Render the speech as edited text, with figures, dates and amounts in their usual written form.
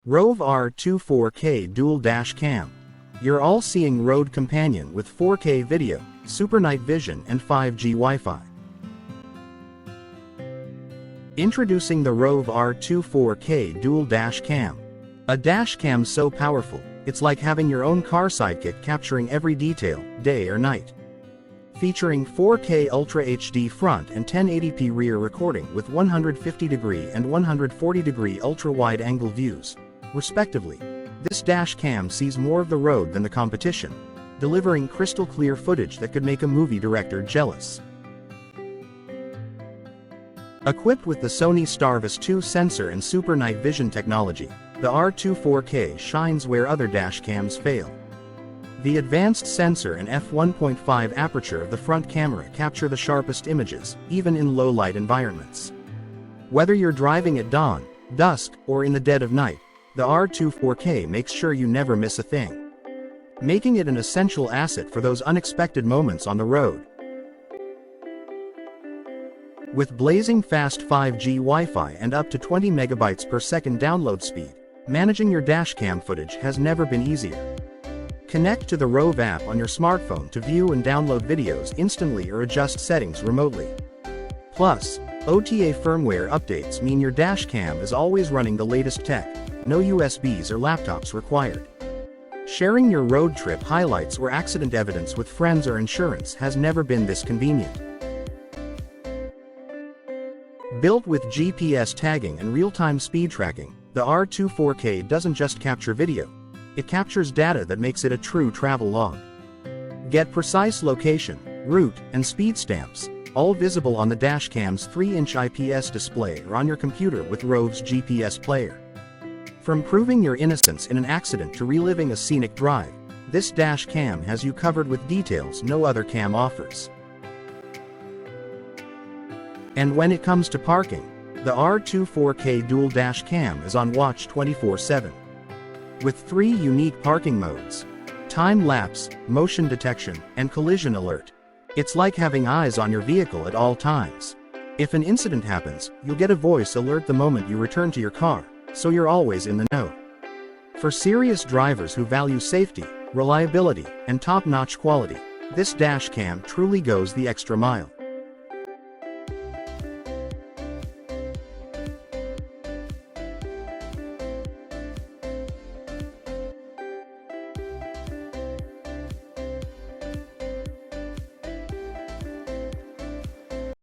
ROVE R2-4K Dual Dash Cam. Your all-seeing road companion with 4K video, super night vision and 5G Wi-Fi. Introducing the ROVE R2-4K Dual Dash Cam. A dash cam so powerful, it's like having your own car sidekick capturing every detail, day or night. Featuring 4K Ultra HD front and 1080p rear recording with 150-degree and 140-degree ultra-wide-angle views, respectively, this dash cam sees more of the road than the competition, delivering crystal-clear footage that could make a movie director jealous. Equipped with the Sony STARVIS 2 sensor and super night vision technology, the R2-4K shines where other dash cams fail. The advanced sensor and f1.5 aperture of the front camera capture the sharpest images, even in low-light environments. Whether you're driving at dawn, dusk, or in the dead of night, the R2-4K makes sure you never miss a thing, making it an essential asset for those unexpected moments on the road. With blazing fast 5G Wi-Fi and up to 20 megabytes per second download speed, managing your dashcam footage has never been easier. Connect to the ROVE app on your smartphone to view and download videos instantly or adjust settings remotely. Plus, OTA firmware updates mean your dashcam is always running the latest tech, no USBs or laptops required. Sharing your road trip highlights or accident evidence with friends or insurance has never been this convenient. Built with GPS tagging and real-time speed tracking, the R2-4K doesn't just capture video, it captures data that makes it a true travel log. Get precise location, route, and speed stamps, all visible on the dashcam's 3-inch IPS display or on your computer with ROVE's GPS player. From proving your innocence in an accident to reliving a scenic drive, this dash cam has you covered with details no other cam offers. And when it comes to parking, the R2-4K Dual Dash Cam is on watch 24/7. With 3 unique parking modes: time-lapse, motion detection, and collision alert. It's like having eyes on your vehicle at all times. If an incident happens, you'll get a voice alert the moment you return to your car, so you're always in the know. For serious drivers who value safety, reliability, and top-notch quality, this dash cam truly goes the extra mile.